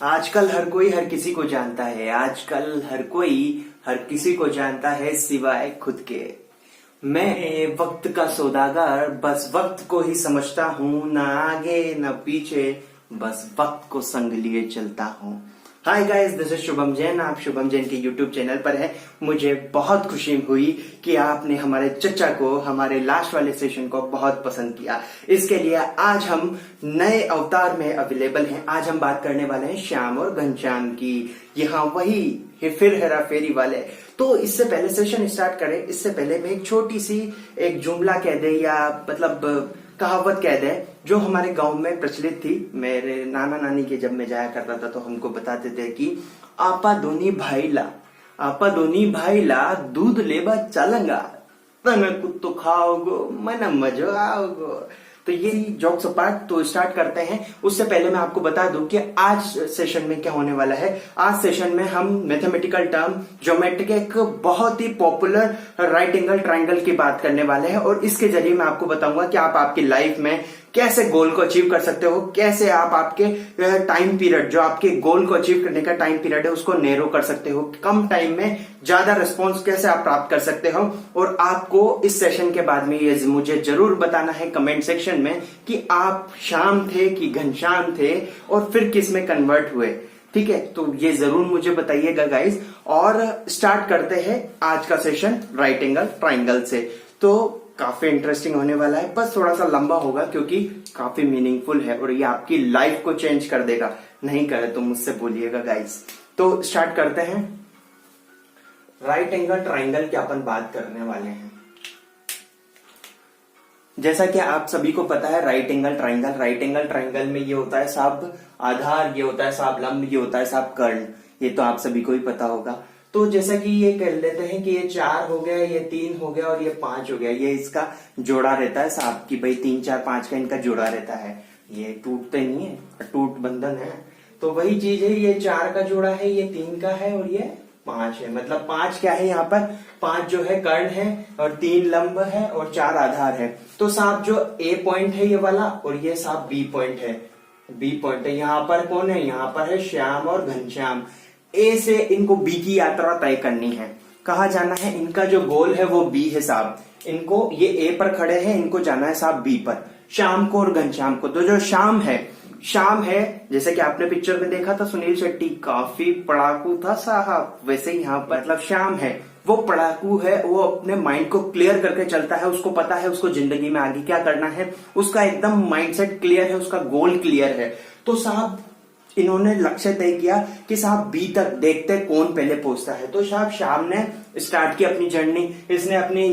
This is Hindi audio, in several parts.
आजकल हर कोई हर किसी को जानता है। आजकल हर कोई हर किसी को जानता है सिवाय खुद के। मैं वक्त का सौदागर, बस वक्त को ही समझता हूँ, न आगे न पीछे, बस वक्त को संग लिए चलता हूँ। Hi guys, this is Shubham Jain. आप शुभम जैन के यूट्यूब चैनल पर है। मुझे बहुत खुशी हुई कि आपने हमारे चचा को, हमारे लास्ट वाले सेशन को बहुत पसंद किया। इसके लिए आज हम नए अवतार में अवेलेबल हैं। आज हम बात करने वाले हैं श्याम और घनश्याम की। यहाँ वही फिर हेरा फेरी वाले। तो इससे पहले सेशन स्टार्ट करें, इससे पहले मैं एक छोटी सी एक जुमला कह दे या मतलब कहावत कह दे जो हमारे गांव में प्रचलित थी। मेरे नाना नानी के जब मैं जाया करता था तो हमको बताते थे कि आपा दोनी भाई ला दूध लेबा चलंगा, तंग कुत्तो खाओगो मन मजो आओगो। तो ये जोक्स अपार्ट तो स्टार्ट करते हैं। उससे पहले मैं आपको बता दूं कि आज सेशन में क्या होने वाला है। आज सेशन में हम मैथमेटिकल टर्म ज्योमेट्री के एक बहुत ही पॉपुलर राइट एंगल ट्रायंगल की बात करने वाले हैं और इसके जरिए मैं आपको बताऊंगा कि आप आपकी लाइफ में कैसे गोल को अचीव कर सकते हो, कैसे आप आपके टाइम पीरियड, जो आपके गोल को अचीव करने का टाइम पीरियड है, उसको नैरो कर सकते हो, कम टाइम में ज्यादा रिस्पॉन्स कैसे आप प्राप्त कर सकते हो। और आपको इस सेशन के बाद में ये मुझे जरूर बताना है कमेंट सेक्शन में कि आप श्याम थे कि घनश्याम थे और फिर किस में कन्वर्ट हुए। ठीक है, तो ये जरूर मुझे बताइएगा गाइस। और स्टार्ट करते हैं आज का सेशन राइट एंगल ट्रायंगल से। तो काफी इंटरेस्टिंग होने वाला है, बस थोड़ा सा लंबा होगा क्योंकि काफी मीनिंगफुल है और ये आपकी लाइफ को चेंज कर देगा। नहीं करे तो मुझसे बोलिएगा गाइस। तो स्टार्ट करते हैं। राइट एंगल ट्रायंगल की अपन बात करने वाले हैं। जैसा कि आप सभी को पता है राइट एंगल ट्रायंगल में ये होता है साहब आधार, ये होता है साहब लंब, ये होता है साहब कर्ण। ये तो आप सभी को ही पता होगा। तो जैसा कि ये कह लेते हैं कि ये 4 हो गया, ये 3 हो गया और ये 5 हो गया। ये इसका जोड़ा रहता है साहब कि भाई 3 4 5 का इनका जोड़ा रहता है। ये टूटते नहीं है, अटूट बंधन है। तो वही चीज है, ये 4 का जोड़ा है, ये 3 का है और ये 5 है। मतलब 5 क्या है यहाँ पर, 5 जो है कर्ण है और 3 लंब है और 4 आधार है। तो साहब जो ए पॉइंट है ये वाला और ये साहब बी पॉइंट है। यहाँ पर कौन है, यहाँ पर है श्याम और घनश्याम। ए से इनको बी की यात्रा तय करनी है। कहाँ जाना है, इनका जो गोल है वो बी है साहब। इनको ये ए पर खड़े हैं, इनको जाना है साहब बी पर, श्याम को और घनश्याम को। तो जो श्याम है जैसे कि आपने पिक्चर में देखा था सुनील शेट्टी काफी पढ़ाकू था साहब, वैसे ही यहाँ पर मतलब श्याम है वो पढ़ाकू है। वो अपने माइंड को क्लियर करके चलता है, उसको पता है उसको जिंदगी में आगे क्या करना है, उसका एकदम माइंडसेट क्लियर है, उसका गोल क्लियर है। तो साहब इन्होंने लक्ष्य तय किया कि साहब बी तक देखते कौन पहले पहुंचता है। तो साहब श्याम ने स्टार्ट की अपनी जर्नी। इसने अपनी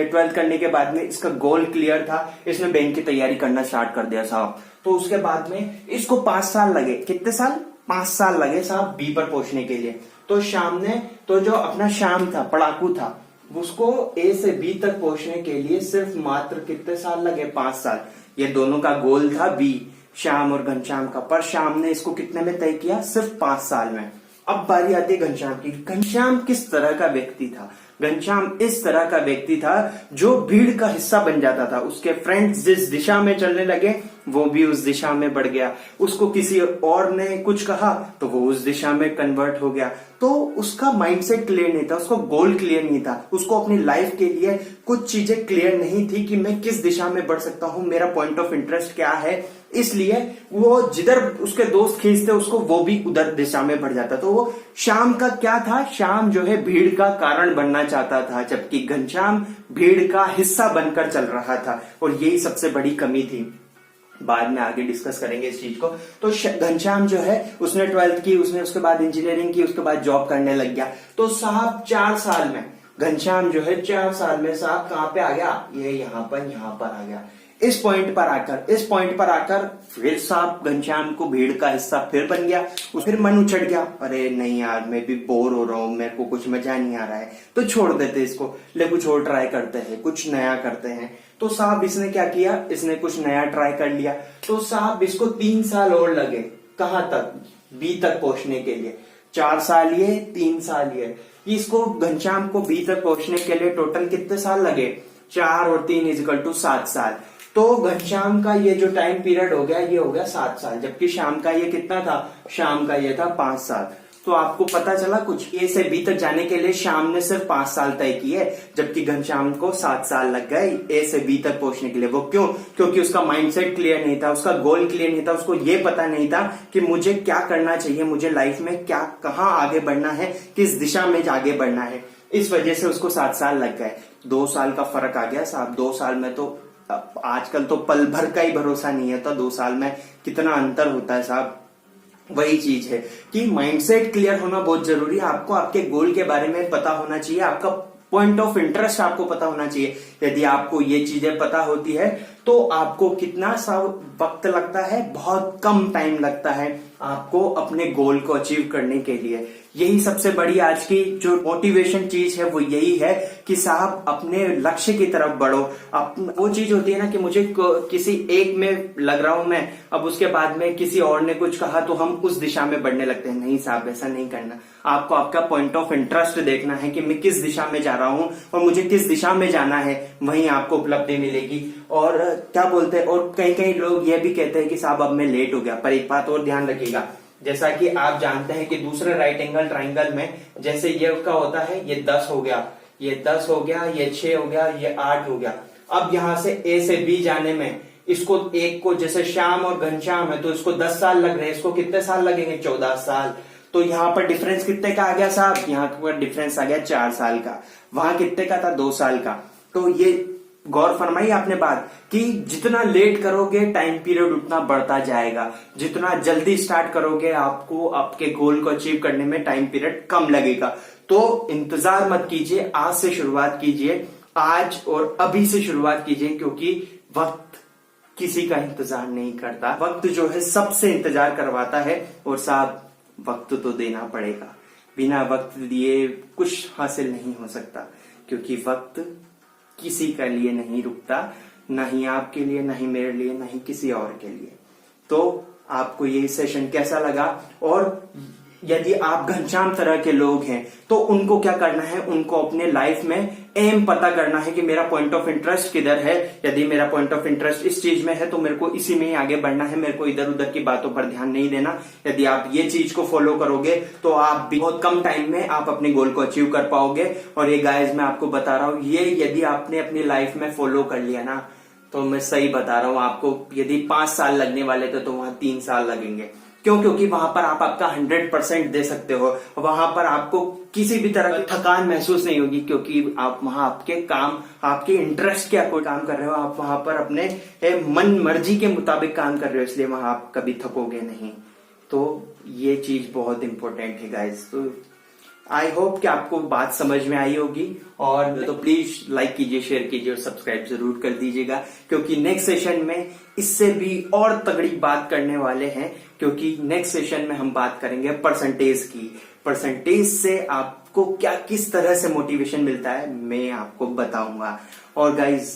12th करने के बाद में इसका गोल क्लियर था, इसने बैंक की तैयारी करना स्टार्ट कर दिया साहब। तो उसके बाद में इसको 5 साल लगे। कितने साल, 5 साल लगे साहब बी पर पहुंचने के लिए। तो श्याम ने, तो जो अपना श्याम था, पढ़ाकू था, उसको ए से बी तक पहुंचने के लिए सिर्फ मात्र कितने साल लगे, 5 साल। ये दोनों का गोल था बी, श्याम और घनश्याम का, पर श्याम ने इसको कितने में तय किया, सिर्फ 5 साल में। अब बारी आती है घनश्याम की। घनश्याम किस तरह का व्यक्ति था, घनश्याम इस तरह का व्यक्ति था जो भीड़ का हिस्सा बन जाता था। उसके फ्रेंड्स जिस दिशा में चलने लगे वो भी उस दिशा में बढ़ गया। उसको किसी और ने कुछ कहा तो वो उस दिशा में कन्वर्ट हो गया। तो उसका माइंडसेट क्लियर नहीं था, उसको गोल क्लियर नहीं था, उसको अपनी लाइफ के लिए कुछ चीजें क्लियर नहीं थी कि मैं किस दिशा में बढ़ सकता हूं, मेरा पॉइंट ऑफ इंटरेस्ट क्या है। इसलिए वो जिधर उसके दोस्त खींचते उसको वो भी उधर दिशा में बढ़ जाता। तो वो श्याम का क्या था, श्याम जो है भीड़ का कारण बनना चाहता था, जबकि घनश्याम भीड़ का हिस्सा बनकर चल रहा था। और यही सबसे बड़ी कमी थी। बाद में आगे डिस्कस करेंगे इस चीज को। तो घनश्याम जो है उसने 12th की, उसने उसके बाद इंजीनियरिंग की, उसके बाद जॉब करने लग गया। तो साहब 4 साल में घनश्याम जो है 4 साल में साहब कहां पे आ गया, ये यहाँ पर आ गया। इस पॉइंट पर आकर फिर साहब घनश्याम को भीड़ का हिस्सा फिर बन गया। फिर मन उछट गया, अरे नहीं यार मैं भी बोर हो रहा हूं, मेरे को कुछ मजा नहीं आ रहा है, तो छोड़ देते इसको, ले कुछ और ट्राई करते हैं, कुछ नया करते हैं। तो साहब इसने क्या किया, इसने कुछ नया ट्राई कर लिया। तो साहब इसको 3 साल और लगे, कहां तक, बी तक पहुंचने के लिए। 4 साल ये, 3 साल ये। इसको घनश्याम को बी तक पहुंचने के लिए टोटल कितने साल लगे, 4 और 3 = 7 साल। तो घनश्याम का ये जो टाइम पीरियड हो गया ये हो गया 7 साल, जबकि श्याम का ये कितना था, श्याम का ये था 5 साल। तो आपको पता चला कुछ, ए से बी तक जाने के लिए श्याम ने सिर्फ 5 साल तय किए, जबकि घनश्याम को 7 साल लग गए ए से बी तक पहुंचने के लिए। वो क्यों? क्योंकि उसका माइंडसेट क्लियर नहीं था, उसका गोल क्लियर नहीं था, उसको ये पता नहीं था कि मुझे क्या करना चाहिए, मुझे लाइफ में क्या, कहाँ आगे बढ़ना है, किस दिशा में आगे बढ़ना है। इस वजह से उसको 7 साल लग गए। 2 साल का फर्क आ गया साहब। 2 साल में तो आजकल तो पल भर का ही भरोसा नहीं है, तो 2 साल में कितना अंतर होता है साहब। वही चीज है कि माइंडसेट क्लियर होना बहुत जरूरी है। आपको आपके गोल के बारे में पता होना चाहिए, आपका पॉइंट ऑफ इंटरेस्ट आपको पता होना चाहिए। यदि आपको ये चीजें पता होती है तो आपको कितना सा वक्त लगता है, बहुत कम टाइम लगता है आपको अपने गोल को अचीव करने के लिए। यही सबसे बड़ी आज की जो मोटिवेशन चीज है वो यही है कि साहब अपने लक्ष्य की तरफ बढ़ो। वो चीज होती है ना कि मुझे किसी एक में लग रहा हूं मैं, अब उसके बाद में किसी और ने कुछ कहा तो हम उस दिशा में बढ़ने लगते हैं। नहीं साहब, ऐसा नहीं करना। आपको आपका पॉइंट ऑफ इंटरेस्ट देखना है कि मैं किस दिशा में जा रहा हूं और मुझे किस दिशा में जाना है, वहीं आपको उपलब्धि मिलेगी। और क्या बोलते हैं, और कई कई लोग ये भी कहते हैं कि साहब अब मैं लेट हो गया। पर एक बात और ध्यान रखिएगा, जैसा कि आप जानते हैं कि दूसरे राइट एंगल ट्राइंगल में जैसे ये का होता है, ये 10 हो गया, ये 10 हो गया, ये 6 हो गया, ये 8 हो गया। अब यहां से ए से बी जाने में इसको एक को, जैसे श्याम और घनश्याम है तो इसको 10 साल लग रहे हैं, इसको कितने साल लगेंगे? 14 साल। तो यहाँ पर डिफरेंस कितने का आ गया साहब? यहाँ पर डिफरेंस आ गया 4 साल का। वहां कितने का था? 2 साल का। तो ये गौर फरमाई आपने बात कि जितना लेट करोगे टाइम पीरियड उतना बढ़ता जाएगा, जितना जल्दी स्टार्ट करोगे आपको आपके गोल को अचीव करने में टाइम पीरियड कम लगेगा। तो इंतजार मत कीजिए, आज से शुरुआत कीजिए, आज और अभी से शुरुआत कीजिए, क्योंकि वक्त किसी का इंतजार नहीं करता। वक्त जो है सबसे इंतजार करवाता है। और साहब वक्त तो देना पड़ेगा, बिना वक्त दिए कुछ हासिल नहीं हो सकता, क्योंकि वक्त किसी के लिए नहीं रुकता, ना ही आपके लिए, ना ही मेरे लिए, ना ही किसी और के लिए। तो आपको ये सेशन कैसा लगा? और यदि आप घनश्याम तरह के लोग हैं तो उनको क्या करना है? उनको अपने लाइफ में एम पता करना है कि मेरा पॉइंट ऑफ इंटरेस्ट किधर है। यदि मेरा पॉइंट ऑफ इंटरेस्ट इस चीज में है तो मेरे को इसी में ही आगे बढ़ना है, मेरे को इधर उधर की बातों पर ध्यान नहीं देना। यदि आप ये चीज को फॉलो करोगे तो आप बहुत कम टाइम में आप अपने गोल को अचीव कर पाओगे। और ये गाइज मैं आपको बता रहा हूं, ये यदि आपने अपनी लाइफ में फॉलो कर लिया ना, तो मैं सही बता रहा हूं आपको, यदि 5 साल लगने वाले थे तो वहां 3 साल लगेंगे। क्यों? क्योंकि वहां पर आप आपका 100% दे सकते हो, वहां पर आपको किसी भी तरह की थकान महसूस नहीं होगी, क्योंकि आप वहां आपके काम, आपके इंटरेस्ट के कोई काम कर रहे हो, आप वहां पर अपने मन मर्जी के मुताबिक काम कर रहे हो, इसलिए वहां आप कभी थकोगे नहीं। तो ये चीज बहुत इंपॉर्टेंट है गाइज। तो आई होप कि आपको बात समझ में आई होगी, और तो प्लीज लाइक कीजिए, शेयर कीजिए और सब्सक्राइब जरूर कर दीजिएगा, क्योंकि नेक्स्ट सेशन में इससे भी और तगड़ी बात करने वाले हैं। क्योंकि नेक्स्ट सेशन में हम बात करेंगे परसेंटेज की। परसेंटेज से आपको क्या, किस तरह से मोटिवेशन मिलता है, मैं आपको बताऊंगा। और गाइज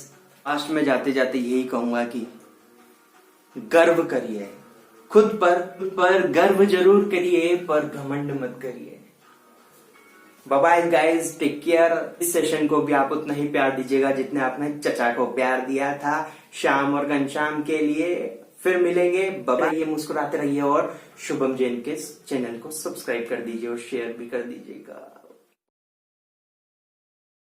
लास्ट में जाते जाते यही कहूंगा कि गर्व करिए खुद पर गर्व जरूर करिए, पर घमंड मत करिए। Bye bye guys, take care. इस सेशन को भी आप उतना ही प्यार दीजिएगा जितने आपने चचा को प्यार दिया था श्याम और घनश्याम के लिए। फिर मिलेंगे, बाय बाय। मुस्कुराते रहिए और शुभम जैन के चैनल को सब्सक्राइब कर दीजिए और शेयर भी कर दीजिएगा।